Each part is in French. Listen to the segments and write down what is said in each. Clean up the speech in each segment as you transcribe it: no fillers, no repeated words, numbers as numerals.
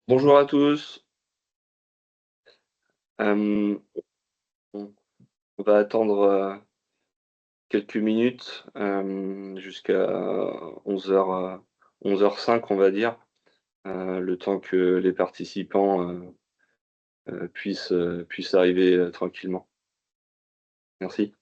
Bonjour à tous. Hem, on on va attendre, quelques minutes, jusqu'à 11:00, 11:05 on va dire, le temps que les participants, puissent arriver, tranquillement. Merci.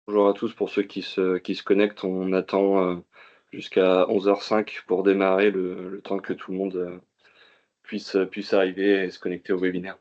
Bonjour à tous pour ceux qui se connectent. On attend, jusqu'à 11:05 pour démarrer le temps que tout le monde, puisse arriver et se connecter au webinaire.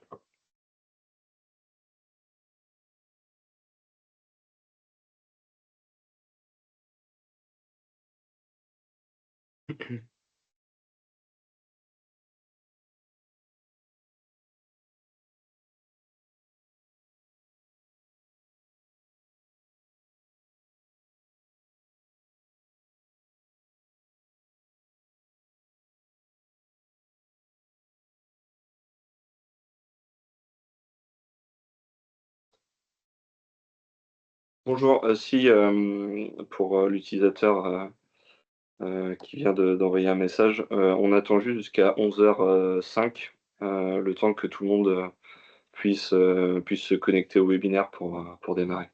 Bonjour, si, pour, l'utilisateur, qui vient d'envoyer un message. On attend juste jusqu'à 11:05, le temps que tout le monde, puisse se connecter au webinaire pour démarrer.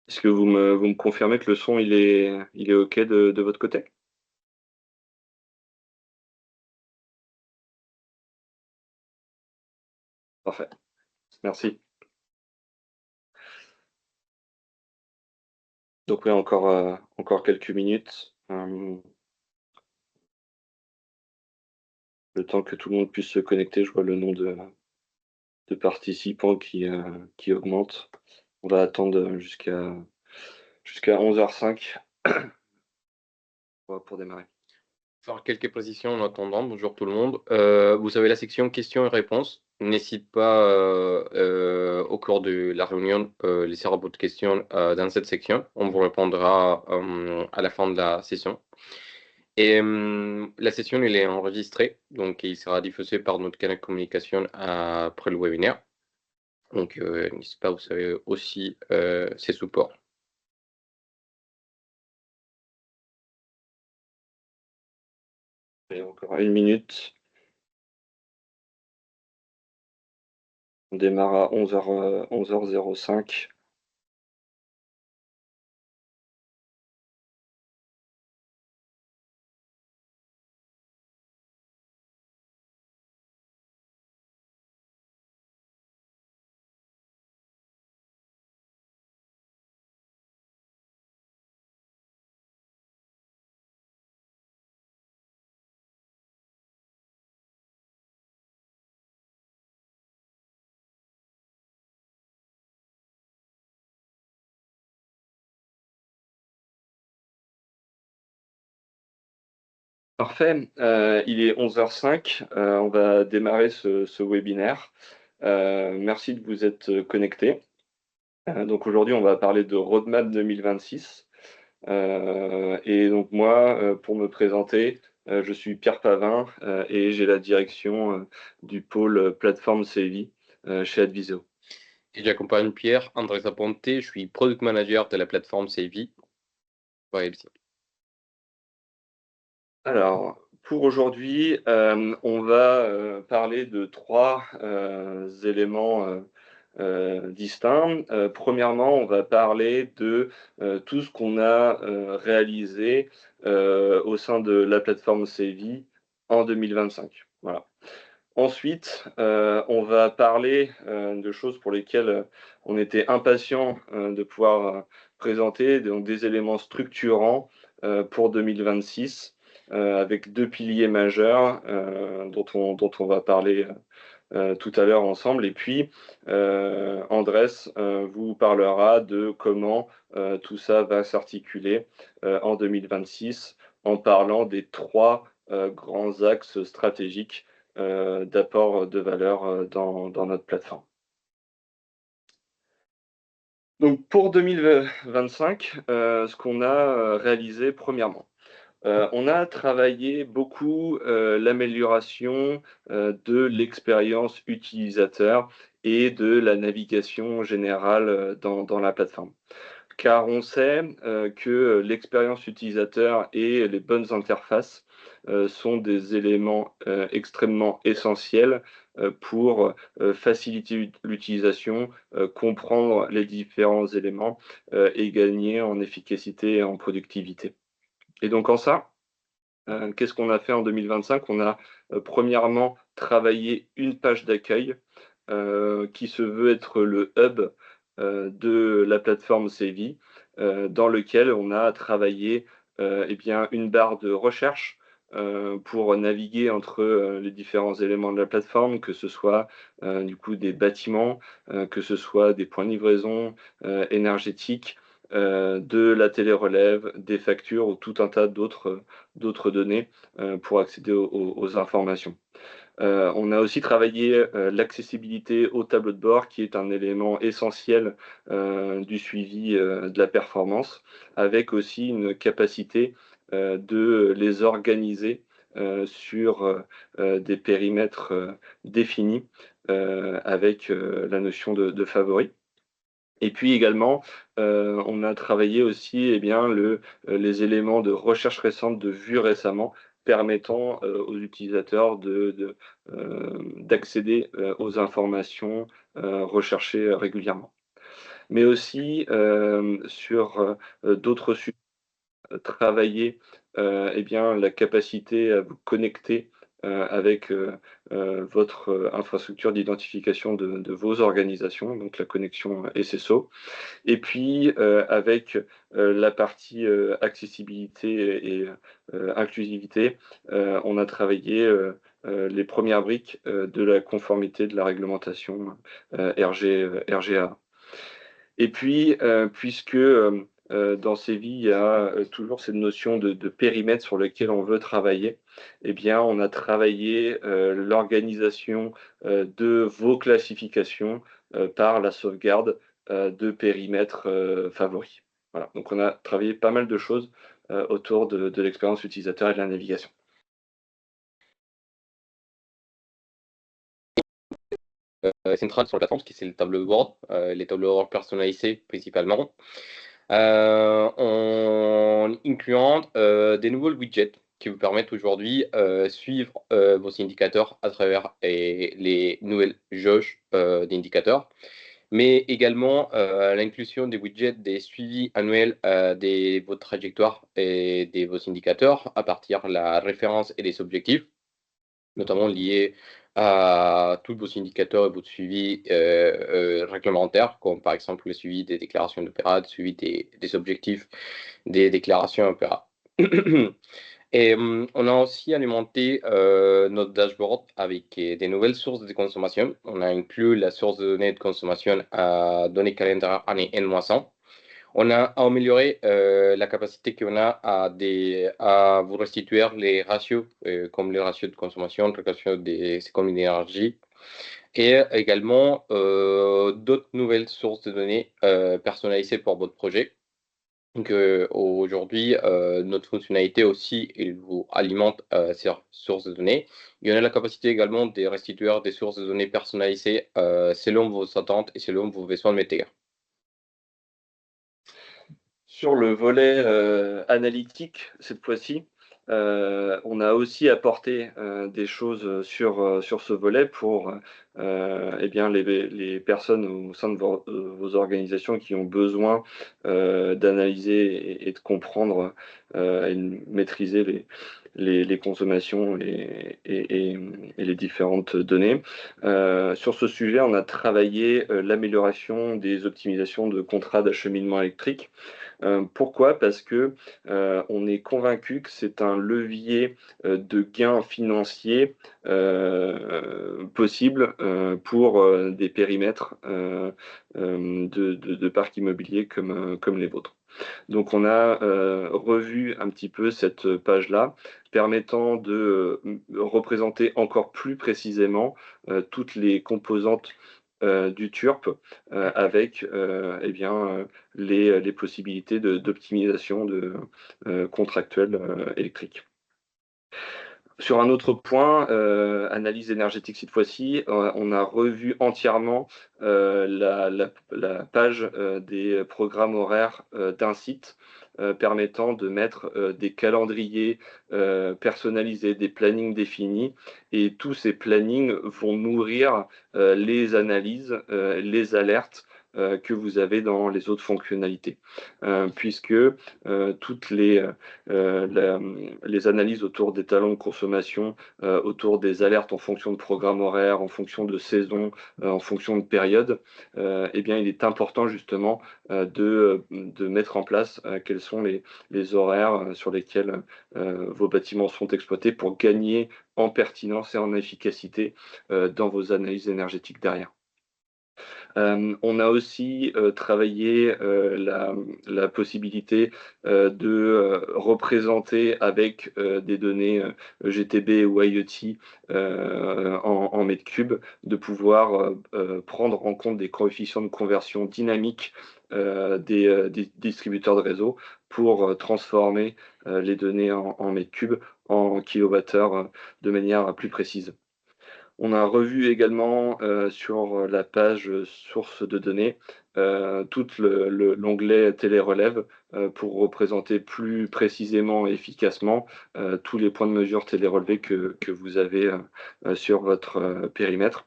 Est-ce que vous me confirmez que le son il est OK de votre côté? Parfait, merci. Donc oui, encore quelques minutes, le temps que tout le monde puisse se connecter. Je vois le nombre de participants qui augmente. On va attendre, jusqu'à 11:05 pour démarrer. Faire quelques précisions en attendant. Bonjour tout le monde. Vous avez la section questions et réponses. N'hésite pas au cours de la réunion, laisser votre question dans cette section. On vous répondra à la fin de la session. Et la session, elle est enregistrée, donc il sera diffusé par notre canal de communication après le webinaire. Donc n'hésitez pas, vous savez aussi ses supports. Et encore une minute. On démarre à 11:05. Parfait, il est 11:05, on va démarrer ce webinaire. Merci de vous être connectés. Donc aujourd'hui, on va parler de roadmap 2026. Et donc moi, pour me présenter, Je suis Pierre Pavin et j'ai la direction du pôle plateforme CEVI chez Adviseo. Et j'accompagne Pierre André Zaponte, je suis product manager de la plateforme CEVI. Alors, pour aujourd'hui, on va parler de trois éléments distincts. Premièrement, on va parler de tout ce qu'on a réalisé au sein de la plateforme CEVI en 2025. Voilà. Ensuite, on va parler de choses pour lesquelles on était impatient de pouvoir présenter, donc des éléments structurants pour 2026, avec deux piliers majeurs dont on va parler tout à l'heure ensemble. Et puis, Andrés vous parlera de comment tout ça va s'articuler en 2026 en parlant des trois grands axes stratégiques d'apport de valeur dans notre plateforme. Donc pour 2025, ce qu'on a réalisé premièrement, on a travaillé beaucoup l'amélioration de l'expérience utilisateur et de la navigation générale dans la plateforme. Car on sait que l'expérience utilisateur et les bonnes interfaces sont des éléments extrêmement essentiels pour faciliter l'utilisation, comprendre les différents éléments et gagner en efficacité et en productivité. Et donc en ça, qu'est-ce qu'on a fait en 2025? On a premièrement travaillé une page d'accueil qui se veut être le hub de la plateforme CEVI, dans lequel on a travaillé eh bien, une barre de recherche pour naviguer entre les différents éléments de la plateforme, que ce soit du coup des bâtiments, que ce soit des points de livraison énergétiques, de la télérelève, des factures ou tout un tas d'autres données pour accéder aux informations. On a aussi travaillé l'accessibilité au tableau de bord, qui est un élément essentiel du suivi de la performance, avec aussi une capacité de les organiser sur des périmètres définis avec la notion de favori. Et puis également, on a travaillé aussi eh bien, les éléments de recherche récente, de vue récemment, permettant aux utilisateurs d'accéder aux informations recherchées régulièrement. Mais aussi sur d'autres sujets, travailler eh bien, la capacité à vous connecter avec votre infrastructure d'identification de vos organisations, donc la connexion SSO. Et puis, avec la partie accessibilité et inclusivité, on a travaillé les premières briques de la conformité de la réglementation RGA. Et puis, puisque dans ces vies, il y a toujours cette notion de périmètre sur lequel on veut travailler, eh bien, on a travaillé l'organisation de vos classifications par la sauvegarde de périmètres favoris. Voilà. Donc, on a travaillé pas mal de choses autour de l'expérience utilisateur et de la navigation. Central sur la plateforme, qui c'est le tableau de bord, les tableaux de bord personnalisés principalement, en incluant des nouveaux widgets qui vous permettent aujourd'hui suivre vos indicateurs à travers les nouvelles jauges d'indicateurs, mais également l'inclusion des widgets des suivis annuels de vos trajectoires et de vos indicateurs à partir de la référence et des objectifs, notamment liés à tous vos indicateurs et votre suivi réglementaire, comme par exemple le suivi des déclarations d'opéra, le suivi des objectifs des déclarations opéra. Et on a aussi alimenté notre dashboard avec des nouvelles sources de consommation. On a inclus la source de données de consommation à données calendaire année N-100. On a amélioré la capacité qu'on a à vous restituer les ratios, comme les ratios de consommation, les ratios des économies d'énergie, et également d'autres nouvelles sources de données personnalisées pour votre projet. Donc aujourd'hui, notre fonctionnalité aussi, il vous alimente ces sources de données. Il y en a la capacité également de restituer des sources de données personnalisées selon vos attentes et selon vos besoins de métier. Sur le volet analytique, cette fois-ci, on a aussi apporté des choses sur ce volet pour eh bien, les personnes au sein de vos organisations qui ont besoin d'analyser et de comprendre et de maîtriser les consommations et les différentes données. Sur ce sujet, on a travaillé l'amélioration des optimisations de contrats d'acheminement électrique. Pourquoi? Parce que on est convaincu que c'est un levier de gains financiers possible pour des périmètres de parcs immobiliers comme les vôtres. Donc on a revu un petit peu cette page-là, permettant de représenter encore plus précisément toutes les composantes du TURP avec eh bien, les possibilités d'optimisation contractuelle électrique. Sur un autre point, analyse énergétique cette fois-ci, on a revu entièrement la page des programmes horaires d'un site permettant de mettre des calendriers personnalisés, des plannings définis, et tous ces plannings vont nourrir les analyses, les alertes que vous avez dans les autres fonctionnalités, puisque toutes les analyses autour des talents de consommation, autour des alertes en fonction de programme horaire, en fonction de saison, en fonction de période, eh bien, il est important justement de mettre en place quels sont les horaires sur lesquels vos bâtiments sont exploités pour gagner en pertinence et en efficacité dans vos analyses énergétiques derrière. On a aussi travaillé la possibilité de représenter avec des données GTB ou IoT en mètres cubes, de pouvoir prendre en compte des coefficients de conversion dynamiques des distributeurs de réseau pour transformer les données en mètres cubes en kilowattheures de manière plus précise. On a revu également sur la page source de données tout l'onglet télérelève pour représenter plus précisément et efficacement tous les points de mesure télérelevés que vous avez sur votre périmètre.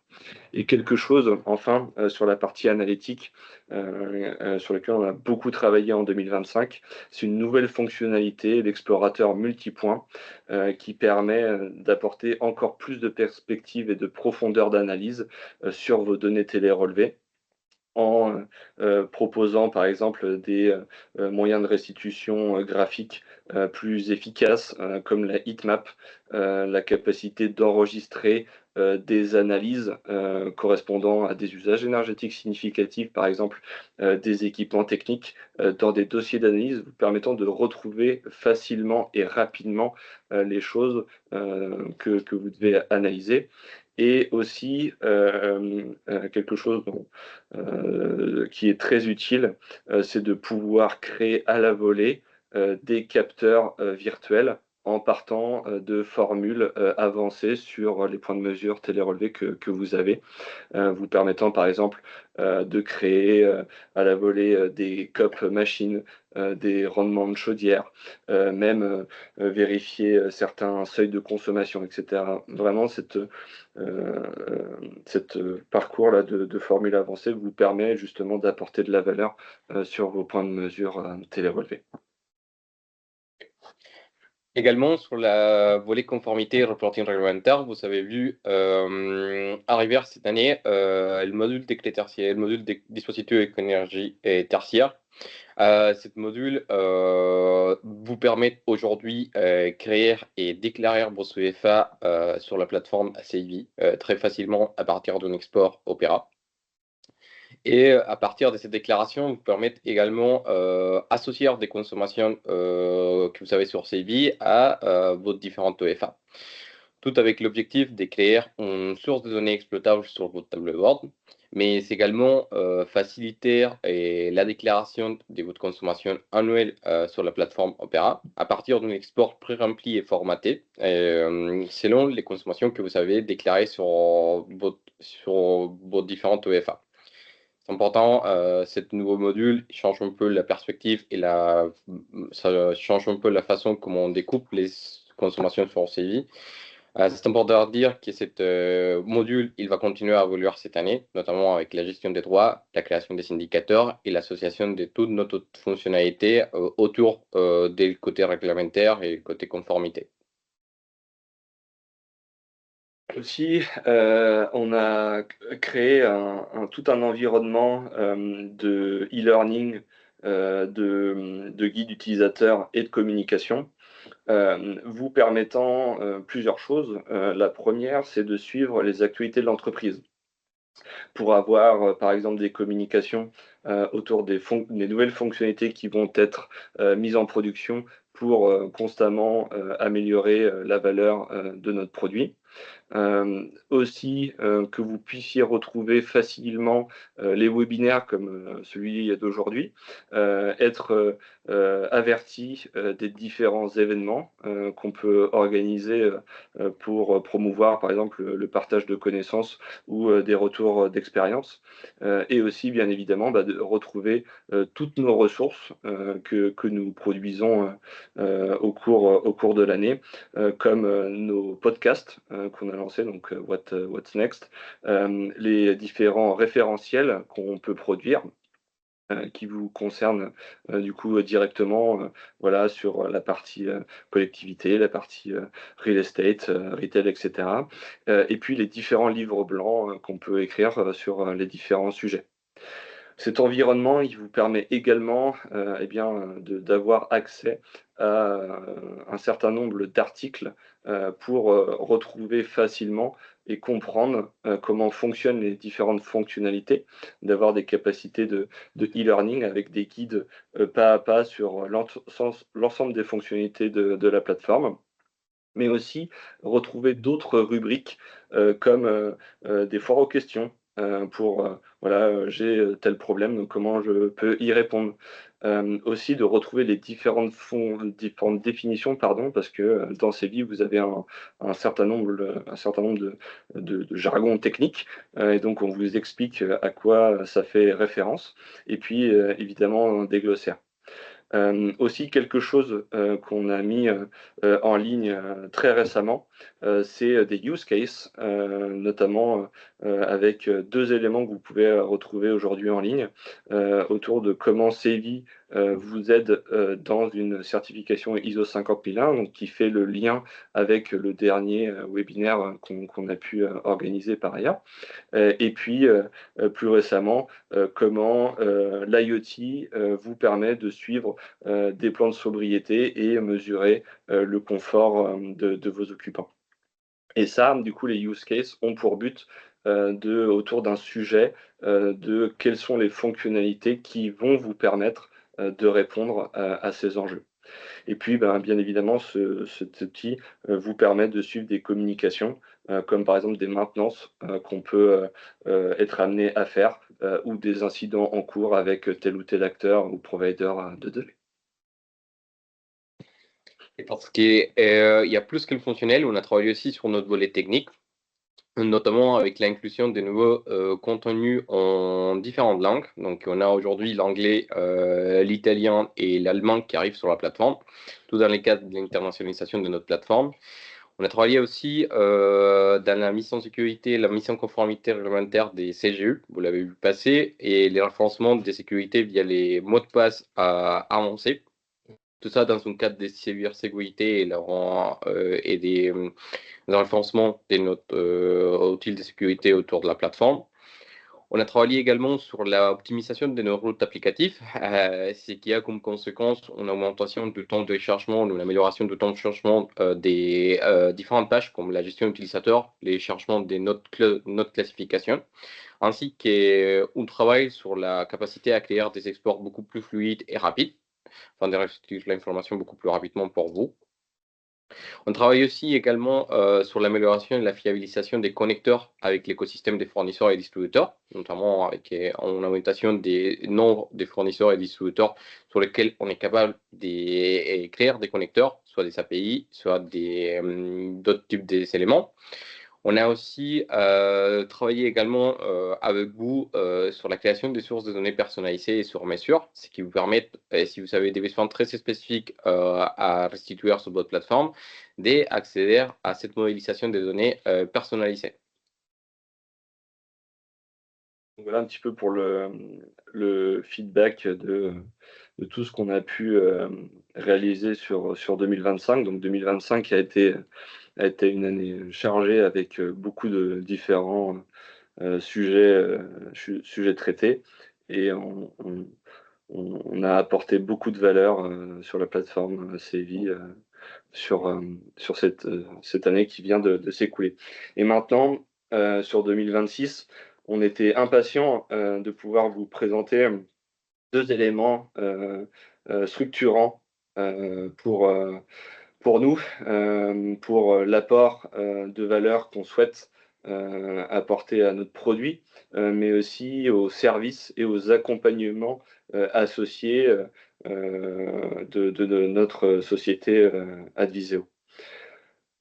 Et quelque chose, enfin, sur la partie analytique, sur laquelle on a beaucoup travaillé en 2025, c'est une nouvelle fonctionnalité, l'explorateur multipoint, qui permet d'apporter encore plus de perspectives et de profondeur d'analyse sur vos données télérelevées, en proposant par exemple des moyens de restitution graphique plus efficaces, comme la heatmap, la capacité d'enregistrer des analyses correspondant à des usages énergétiques significatifs, par exemple des équipements techniques, dans des dossiers d'analyse, vous permettant de retrouver facilement et rapidement les choses que vous devez analyser. Et aussi quelque chose qui est très utile, c'est de pouvoir créer à la volée des capteurs virtuels en partant de formules avancées sur les points de mesure télérelevés que vous avez, vous permettant par exemple de créer à la volée des COP machines, des rendements de chaudière, même vérifier certains seuils de consommation, etc. Vraiment, cette parcours-là de formules avancées vous permet justement d'apporter de la valeur sur vos points de mesure télérelevés. Également, sur la volet conformité et reporting réglementaire, vous avez vu arriver cette année le module des clés tertiaires, le module des dispositifs avec énergie tertiaire. Cette module vous permet aujourd'hui créer et déclarer vos CFA sur la plateforme ACIV très facilement à partir d'un export Opera. Et à partir de cette déclaration, vous permettent également associer des consommations que vous avez sur CIV à vos différentes EFA. Tout avec l'objectif de créer une source de données exploitable sur votre tableau de bord mais c'est également faciliter la déclaration de votre consommation annuelle sur la plateforme Opera à partir d'un export pré-rempli et formaté selon les consommations que vous avez déclarées sur vos différentes EFA. C'est important, ce nouveau module change un peu la perspective et ça change un peu la façon comment on découpe les consommations sur CEVI. C'est important de dire que ce module, il va continuer à évoluer cette année, notamment avec la gestion des droits, la création des indicateurs et l'association de toutes nos autres fonctionnalités autour des côtés réglementaires et côté conformité. Aussi, on a créé tout un environnement de e-learning, de guide utilisateur et de communication, vous permettant plusieurs choses. La première, c'est de suivre les actualités de l'entreprise pour avoir, par exemple, des communications autour des nouvelles fonctionnalités qui vont être mises en production pour constamment améliorer la valeur de notre produit. Aussi que vous puissiez retrouver facilement les webinaires comme celui d'aujourd'hui, être averti des différents événements qu'on peut organiser pour promouvoir par exemple le partage de connaissances ou des retours d'expérience, et aussi bien évidemment de retrouver toutes nos ressources que nous produisons au cours de l'année, comme nos podcasts qu'on a lancés, donc What's Next, les différents référentiels qu'on peut produire qui vous concernent du coup directement, voilà, sur la partie collectivité, la partie real estate, retail, etc. Et puis les différents livres blancs qu'on peut écrire sur les différents sujets. Cet environnement, il vous permet également eh bien, d'avoir accès à un certain nombre d'articles pour retrouver facilement et comprendre comment fonctionnent les différentes fonctionnalités, d'avoir des capacités de e-learning avec des guides pas à pas sur l'ensemble des fonctionnalités de la plateforme, mais aussi retrouver d'autres rubriques comme des foires aux questions pour voilà, j'ai tel problème, comment je peux y répondre. Aussi de retrouver les différentes définitions, pardon, parce que dans CEVI, vous avez un certain nombre de jargons techniques, et donc on vous explique à quoi ça fait référence, et puis évidemment des glossaires. Aussi quelque chose qu'on a mis en ligne très récemment, c'est des use cases, notamment avec 2 éléments que vous pouvez retrouver aujourd'hui en ligne, autour de comment CEVI vous aide dans une certification ISO 50001, donc qui fait le lien avec le dernier webinaire qu'on a pu organiser par ailleurs. Et puis, plus récemment, comment l'IoT vous permet de suivre des plans de sobriété et mesurer le confort de vos occupants. Et ça, du coup, les use cases ont pour but autour d'un sujet, de quelles sont les fonctionnalités qui vont vous permettre de répondre à ces enjeux. Et puis, bien évidemment, cet outil vous permet de suivre des communications, comme par exemple des maintenances qu'on peut être amené à faire, ou des incidents en cours avec tel ou tel acteur ou provider de données. Et parce qu'il y a plus que le fonctionnel, on a travaillé aussi sur notre volet technique, notamment avec l'inclusion des nouveaux contenus en différentes langues. Donc, on a aujourd'hui l'anglais, l'italien et l'allemand qui arrivent sur la plateforme, tout dans le cadre de l'internationalisation de notre plateforme. On a travaillé aussi dans la mission sécurité, la mission conformité réglementaire des CGU, vous l'avez vu passer, et les renforcements des sécurités via les mots de passe avancés. Tout ça dans un cadre des cybersécurité et des renforcements de notre outil de sécurité autour de la plateforme. On a travaillé également sur l'optimisation de nos routes applicatives, ce qui a comme conséquence une augmentation du temps de chargement, une amélioration du temps de chargement des différentes tâches comme la gestion utilisateur, les chargements des notes classification, ainsi qu'un travail sur la capacité à accueillir des exports beaucoup plus fluides et rapides, afin de restituer l'information beaucoup plus rapidement pour vous. On travaille aussi également sur l'amélioration et la fiabilisation des connecteurs avec l'écosystème des fournisseurs et distributeurs, notamment avec en augmentation des nombres de fournisseurs et distributeurs sur lesquels on est capable d'écrire des connecteurs, soit des API, soit d'autres types d'éléments. On a aussi travaillé également avec vous sur la création des sources de données personnalisées et sur mesure, ce qui vous permet, si vous avez des besoins très spécifiques à restituer sur votre plateforme, d'accéder à cette modélisation des données personnalisées. Voilà un petit peu pour le feedback de tout ce qu'on a pu réaliser sur 2025. Donc 2025 a été une année chargée avec beaucoup de différents sujets traités. Et on a apporté beaucoup de valeur sur la plateforme CEVI sur cette année qui vient de s'écouler. Et maintenant, sur 2026, on était impatient de pouvoir vous présenter deux éléments structurants pour nous, pour l'apport de valeur qu'on souhaite apporter à notre produit, mais aussi aux services et aux accompagnements associés de notre société Adviseo.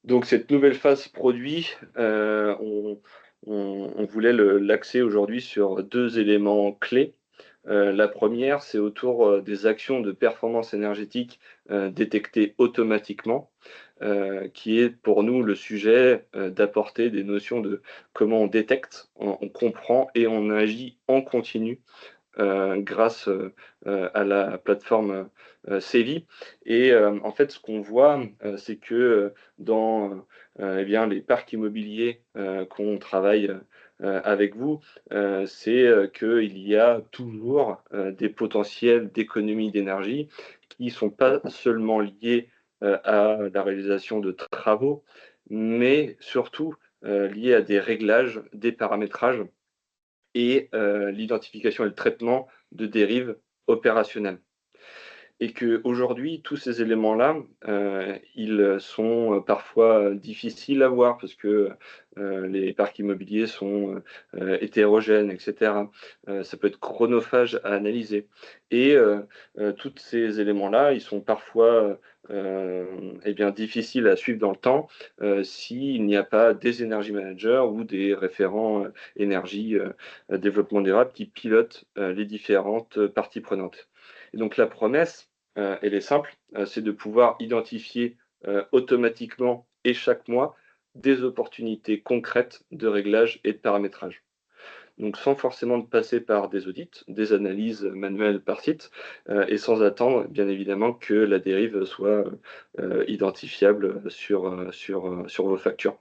Donc cette nouvelle phase produit, on voulait l'axer aujourd'hui sur deux éléments clés. La première, c'est autour des actions de performance énergétique détectées automatiquement, qui est pour nous le sujet d'apporter des notions de comment on détecte, on comprend et on agit en continu grâce à la plateforme CEVI. Et en fait, ce qu'on voit, c'est que dans eh bien, les parcs immobiliers qu'on travaille avec vous, c'est qu'il y a toujours des potentiels d'économie d'énergie qui ne sont pas seulement liés à la réalisation de travaux, mais surtout liés à des réglages, des paramétrages et l'identification et le traitement de dérives opérationnelles. Et qu'aujourd'hui, tous ces éléments-là, ils sont parfois difficiles à voir parce que les parcs immobiliers sont hétérogènes, etc. Ça peut être chronophage à analyser. Et tous ces éléments-là, ils sont parfois eh bien, difficiles à suivre dans le temps s'il n'y a pas des energy managers ou des référents énergie, développement durable qui pilotent les différentes parties prenantes. Et donc la promesse, elle est simple, c'est de pouvoir identifier automatiquement et chaque mois des opportunités concrètes de réglage et de paramétrage. Donc sans forcément de passer par des audits, des analyses manuelles par site, et sans attendre bien évidemment que la dérive soit identifiable sur vos factures.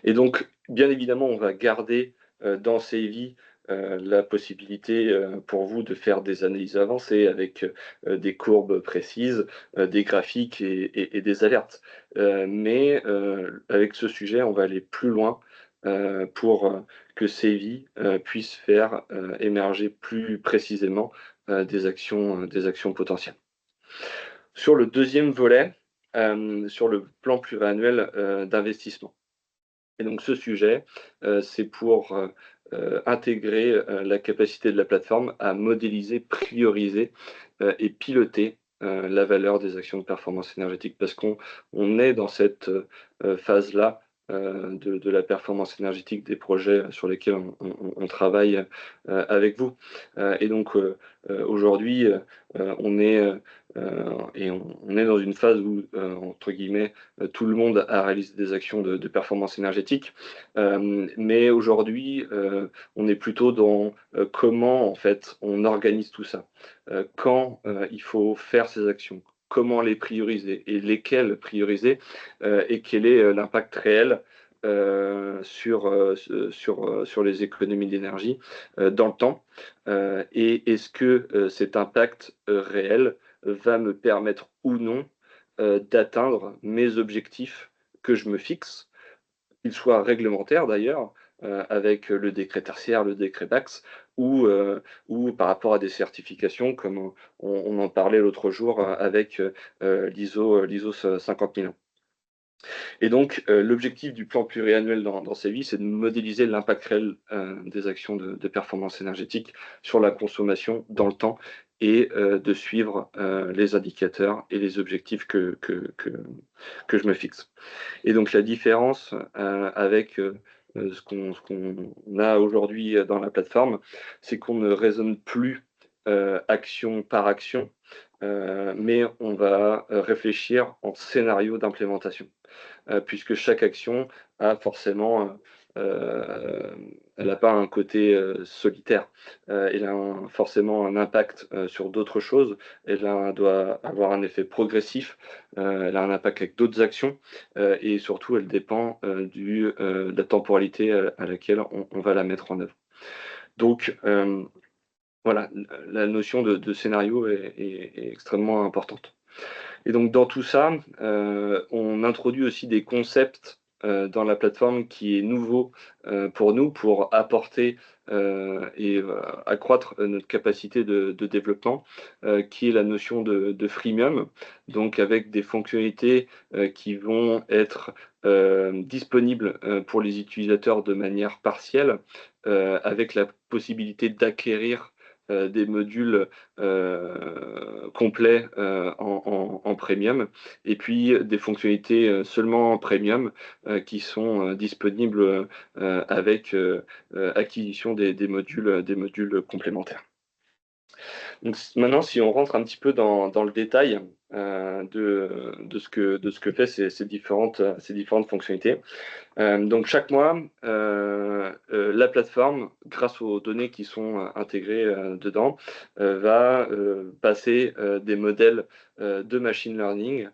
Et donc, bien évidemment, on va garder dans CEVI la possibilité pour vous de faire des analyses avancées avec des courbes précises, des graphiques et des alertes. Mais avec ce sujet, on va aller plus loin pour que CEVI puisse faire émerger plus précisément des actions potentielles. Sur le deuxième volet, sur le plan pluriannuel d'investissement. Et donc ce sujet, c'est pour intégrer la capacité de la plateforme à modéliser, prioriser et piloter la valeur des actions de performance énergétique. Parce qu'on est dans cette phase-là de la performance énergétique des projets sur lesquels on travaille avec vous. Et donc aujourd'hui, on est on est dans une phase où, entre guillemets, tout le monde a réalisé des actions de performance énergétique. Mais aujourd'hui, on est plutôt dans comment, en fait, on organise tout ça. Quand il faut faire ces actions, comment les prioriser et lesquelles prioriser et quel est l'impact réel sur les économies d'énergie dans le temps. Et est-ce que cet impact réel va me permettre ou non d'atteindre mes objectifs que je me fixe, qu'ils soient réglementaires d'ailleurs, avec le décret tertiaire, le décret BAX, ou par rapport à des certifications, comme on en parlait l'autre jour avec l'ISO 50001. Et donc, l'objectif du plan pluriannuel dans CEVI, c'est de modéliser l'impact réel des actions de performance énergétique sur la consommation dans le temps et de suivre les indicateurs et les objectifs que je me fixe. Et donc, la différence avec ce qu'on a aujourd'hui dans la plateforme, c'est qu'on ne raisonne plus action par action, mais on va réfléchir en scénario d'implémentation. Puisque chaque action a forcément, elle n'a pas un côté solitaire. Elle a forcément un impact sur d'autres choses. Doit avoir un effet progressif. Elle a un impact avec d'autres actions. Et surtout, elle dépend de la temporalité à laquelle on va la mettre en œuvre. Donc, voilà, la notion de scénario est extrêmement importante. Et donc dans tout ça, on introduit aussi des concepts dans la plateforme qui est nouveau pour nous, pour apporter et accroître notre capacité de développement, qui est la notion de freemium, donc avec des fonctionnalités qui vont être disponibles pour les utilisateurs de manière partielle, avec la possibilité d'acquérir des modules complets en premium, et puis des fonctionnalités seulement en premium qui sont disponibles avec acquisition des modules complémentaires. Donc, maintenant, si on rentre un petit peu dans le détail de ce que fait ces différentes fonctionnalités. Donc chaque mois, la plateforme, grâce aux données qui sont intégrées dedans, va passer des modèles de machine learning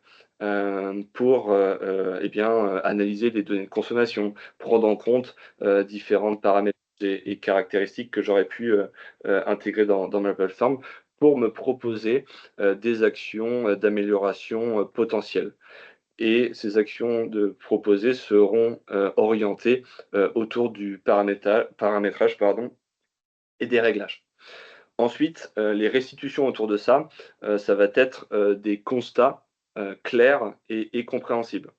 pour analyser les données de consommation, prendre en compte différentes paramètres et caractéristiques que j'aurais pu intégrer dans ma plateforme pour me proposer des actions d'amélioration potentielles. Et ces actions proposées seront orientées autour du paramétrage et des réglages. Ensuite, les restitutions autour de ça, ça va être des constats clairs et compréhensibles.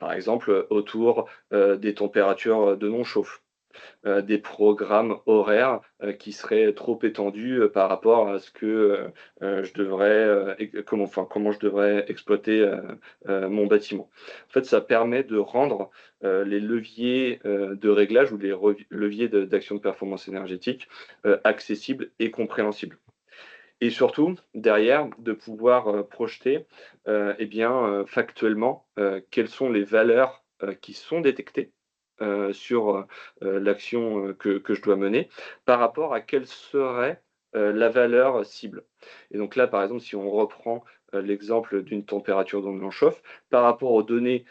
Par exemple, autour des températures de non-chauffe. Des programmes horaires qui seraient trop étendus par rapport à ce que je devrais, comment je devrais exploiter mon bâtiment. En fait, ça permet de rendre les leviers de réglage ou les leviers d'action de performance énergétique accessibles et compréhensibles. Et surtout, derrière, de pouvoir projeter factuellement quelles sont les valeurs qui sont détectées sur l'action que je dois mener par rapport à quelle serait la valeur cible. Et donc là, par exemple, si on reprend l'exemple d'une température de non-chauffe, par rapport aux données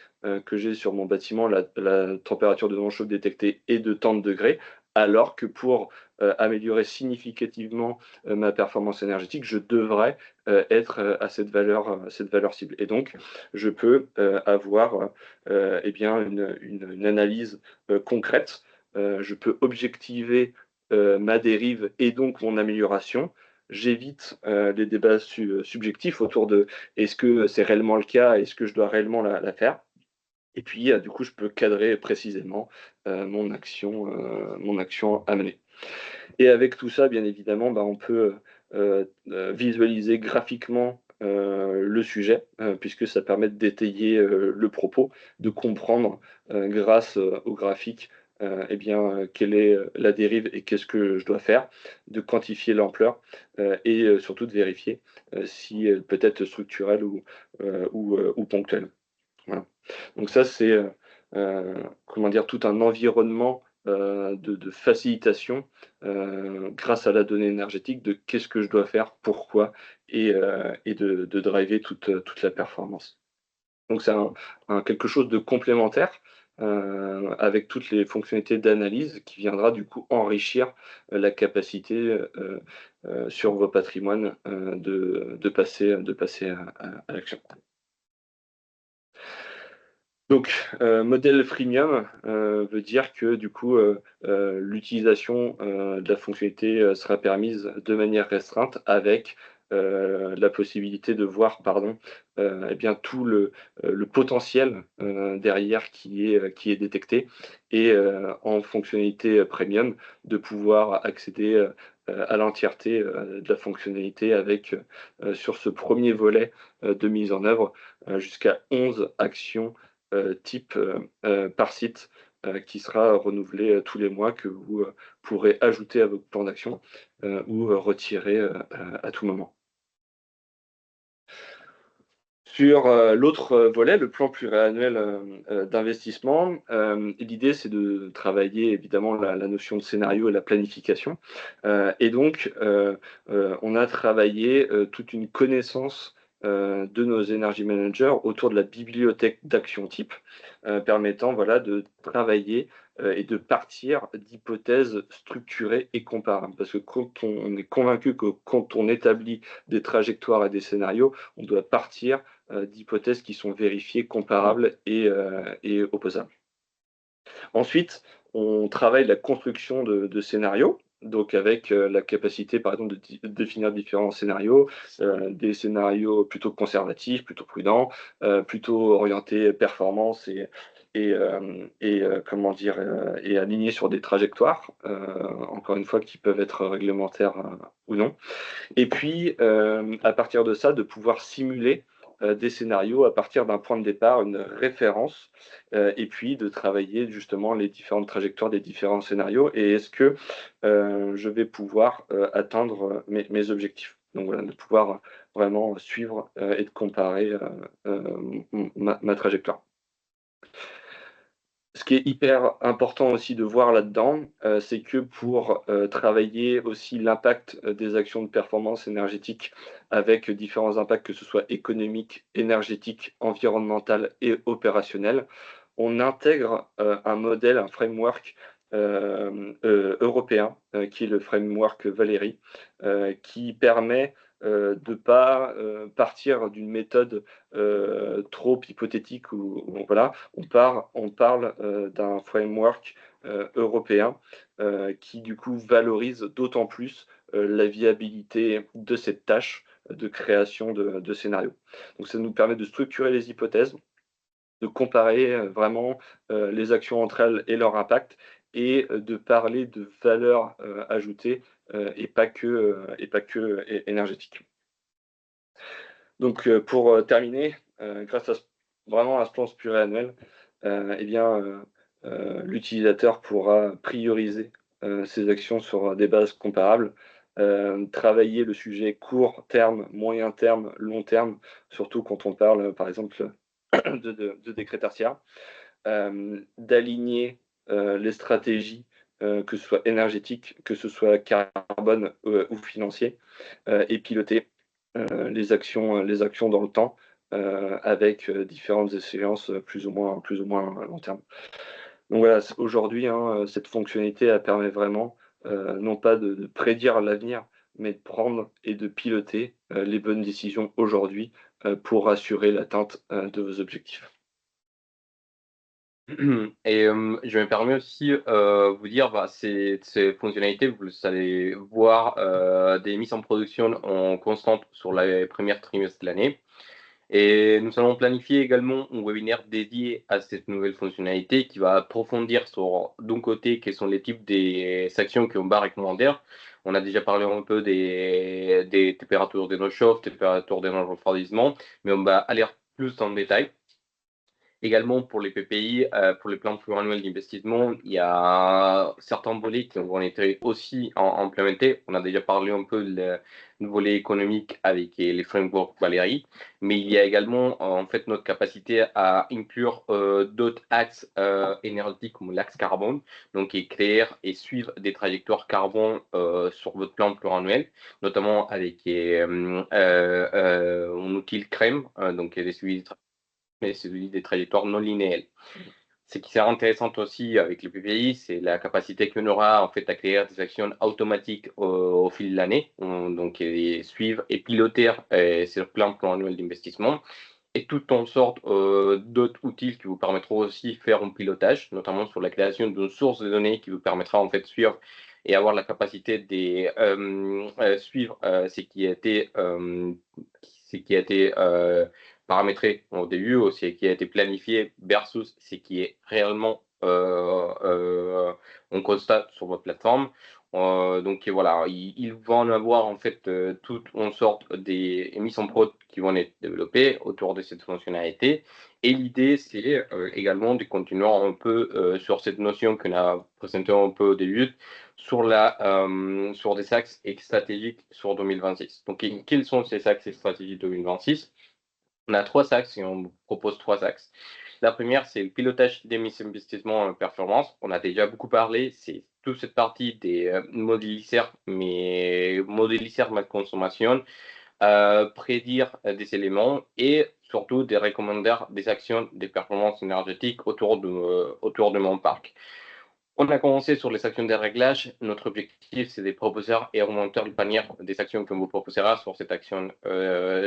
que j'ai sur mon bâtiment, la température de non-chauffe détectée est de tant de degrés, alors que pour améliorer significativement ma performance énergétique, je devrais être à cette valeur cible. Et donc, je peux avoir une analyse concrète. Je peux objectiver ma dérive et donc mon amélioration. J'évite les débats subjectifs autour de est-ce que c'est réellement le cas, est-ce que je dois réellement la faire. Et puis, du coup, je peux cadrer précisément mon action à mener. Et avec tout ça, bien évidemment, on peut visualiser graphiquement le sujet, puisque ça permet de détailler le propos, de comprendre grâce au graphique quelle est la dérive et qu'est-ce que je dois faire, de quantifier l'ampleur et surtout de vérifier si elle peut être structurelle ou ponctuelle. Voilà. Donc ça, c'est tout un environnement de facilitation grâce à la donnée énergétique de qu'est-ce que je dois faire, pourquoi, et de driver toute la performance. Donc c'est quelque chose de complémentaire avec toutes les fonctionnalités d'analyse qui viendra du coup enrichir la capacité sur vos patrimoines de passer à l'action. Donc, modèle freemium veut dire que du coup, l'utilisation de la fonctionnalité sera permise de manière restreinte avec la possibilité de voir eh bien, tout le potentiel derrière qui est détecté et en fonctionnalité premium, de pouvoir accéder à l'entièreté de la fonctionnalité avec, sur ce premier volet de mise en œuvre, jusqu'à 11 actions type par site qui sera renouvelé tous les mois, que vous pourrez ajouter à votre plan d'action ou retirer à tout moment. Sur l'autre volet, le plan pluriannuel d'investissement, l'idée, c'est de travailler évidemment la notion de scénario et la planification. Et donc, on a travaillé toute une connaissance de nos energy managers autour de la bibliothèque d'actions type, permettant voilà, de travailler et de partir d'hypothèses structurées et comparables. Parce que quand on est convaincu que quand on établit des trajectoires et des scénarios, on doit partir d'hypothèses qui sont vérifiées, comparables et opposables. Ensuite, on travaille la construction de scénarios, donc avec la capacité, par exemple, de définir différents scénarios, des scénarios plutôt conservatifs, plutôt prudents, plutôt orientés performance comment dire, et alignés sur des trajectoires, encore une fois, qui peuvent être réglementaires ou non. Et puis, à partir de ça, de pouvoir simuler des scénarios à partir d'un point de départ, une référence, et puis de travailler justement les différentes trajectoires des différents scénarios et est-ce que je vais pouvoir atteindre mes objectifs. Donc voilà, de pouvoir vraiment suivre et de comparer ma trajectoire. Ce qui est hyper important aussi de voir là-dedans, c'est que pour travailler aussi l'impact des actions de performance énergétique avec différents impacts, que ce soit économique, énergétique, environnemental et opérationnel, on intègre un modèle, un framework européen, qui est le framework Valérie, qui permet de pas partir d'une méthode trop hypothétique ou voilà, on parle d'un framework européen qui du coup valorise d'autant plus la viabilité de cette tâche de création de scénarios. Donc ça nous permet de structurer les hypothèses, de comparer vraiment les actions entre elles et leur impact et de parler de valeur ajoutée et pas que énergétique. Donc pour terminer, grâce à vraiment à ce plan pluriannuel, eh bien, l'utilisateur pourra prioriser ses actions sur des bases comparables, travailler le sujet court terme, moyen terme, long terme, surtout quand on parle, par exemple, de décret tertiaire, d'aligner les stratégies, que ce soit énergétique, que ce soit carbone ou financier, et piloter les actions dans le temps, avec différentes échéances plus ou moins long terme. Donc voilà, aujourd'hui, hein, cette fonctionnalité, elle permet vraiment, non pas de prédire l'avenir, mais de prendre et de piloter les bonnes décisions aujourd'hui pour assurer l'atteinte de vos objectifs. Et je me permets aussi vous dire, bah, ces fonctionnalités, vous allez voir des mises en production en constante sur les premiers trimestres de l'année. Et nous allons planifier également un webinaire dédié à cette nouvelle fonctionnalité qui va approfondir sur, d'un côté, quels sont les types des actions qu'on va recommander. On a déjà parlé un peu des températures de nos chauffes, températures de nos refroidissements, mais on va aller plus dans le détail. Également pour les PPI, pour les plans pluriannuels d'investissement, il y a certains volets qui vont être aussi implémentés. On a déjà parlé un peu du volet économique avec les frameworks Valérie, mais il y a également en fait notre capacité à inclure d'autres axes énergétiques comme l'axe carbone, donc et créer et suivre des trajectoires carbone sur votre plan pluriannuel, notamment avec un outil CREM, donc des suivis mais c'est des trajectoires non linéaires. Ce qui sera intéressant aussi avec les PPI, c'est la capacité qu'on aura en fait à créer des actions automatiques au fil de l'année, donc suivre et piloter sur le plan annuel d'investissement, et tout en sorte d'autres outils qui vous permettront aussi de faire un pilotage, notamment sur la création d'une source de données qui vous permettra en fait de suivre et avoir la capacité de suivre ce qui a été paramétré au début ou ce qui a été planifié versus ce qui est réellement on constate sur votre plateforme. Donc voilà, ils vont en avoir en fait toute une sorte des mises en prod qui vont être développées autour de cette fonctionnalité. Et l'idée, c'est également de continuer un peu sur cette notion qu'on a présentée un peu au début, sur des axes stratégiques sur 2026. Donc, quels sont ces axes stratégiques 2026? On a trois axes et on propose trois axes. La première, c'est le pilotage des investissements en performance. On a déjà beaucoup parlé, c'est toute cette partie des modéliseurs, mais modéliseurs de consommation, prédire des éléments et surtout de recommander des actions de performance énergétique autour de mon parc. On a commencé sur les actions de réglage. Notre objectif, c'est de proposer et augmenter le panier des actions que vous proposera sur cette action,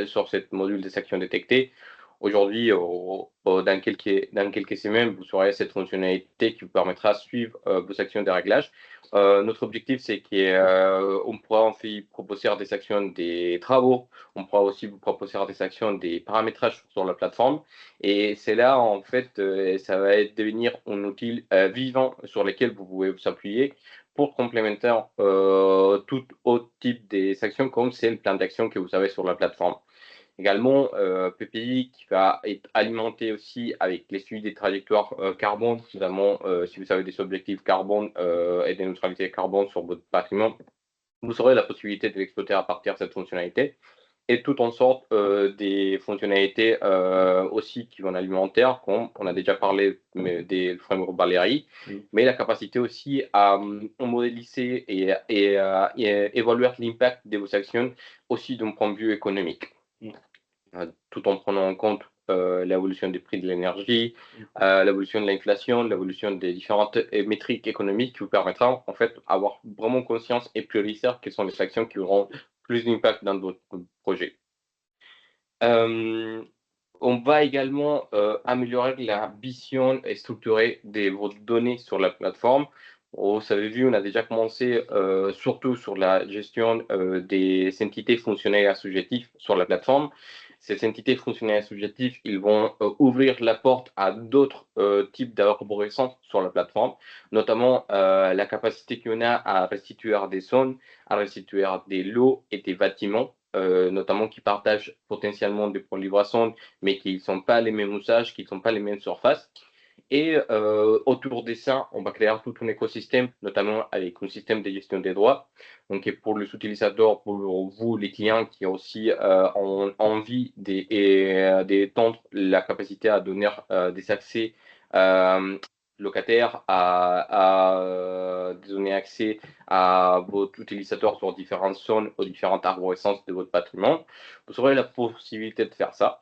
sur cette module des actions détectées. Aujourd'hui, dans quelques semaines, vous aurez cette fonctionnalité qui vous permettra de suivre vos actions de réglage. Notre objectif, c'est qu'on pourra en fait proposer des actions des travaux. On pourra aussi vous proposer des actions des paramétrages sur la plateforme. Et c'est là, en fait, ça va devenir un outil vivant sur lequel vous pouvez vous appuyer pour complémenter tout autre type des actions comme c'est le plan d'action que vous avez sur la plateforme. Également, PPI qui va être alimenté aussi avec les suivis des trajectoires carbone, notamment si vous avez des objectifs carbone et des neutralités carbone sur votre patrimoine, vous aurez la possibilité de l'exploiter à partir de cette fonctionnalité et tout en sorte des fonctionnalités aussi qui vont alimenter, comme on a déjà parlé des frameworks Valérie, mais la capacité aussi à modéliser et évaluer l'impact de vos actions aussi d'un point de vue économique, tout en prenant en compte l'évolution des prix de l'énergie, l'évolution de l'inflation, l'évolution des différentes métriques économiques qui vous permettra en fait avoir vraiment conscience et prioriser quelles sont les actions qui auront plus d'impact dans votre projet. On va également améliorer la vision structurée de vos données sur la plateforme. Vous avez vu, on a déjà commencé surtout sur la gestion des entités fonctionnelles assujettives sur la plateforme. Ces entités fonctionnelles assujettives, ils vont ouvrir la porte à d'autres types d'arborescence sur la plateforme, notamment la capacité qu'on a à restituer des zones, à restituer des lots et des bâtiments, notamment qui partagent potentiellement des points de livraison, mais qui ne sont pas les mêmes usages, qui ne sont pas les mêmes surfaces. Et autour de ça, on va créer tout un écosystème, notamment avec un système de gestion des droits. Donc, pour les utilisateurs, pour vous, les clients qui aussi ont envie d'étendre la capacité à donner des accès locataires, à donner accès à votre utilisateur sur différentes zones ou différentes arborescences de votre patrimoine, vous aurez la possibilité de faire ça.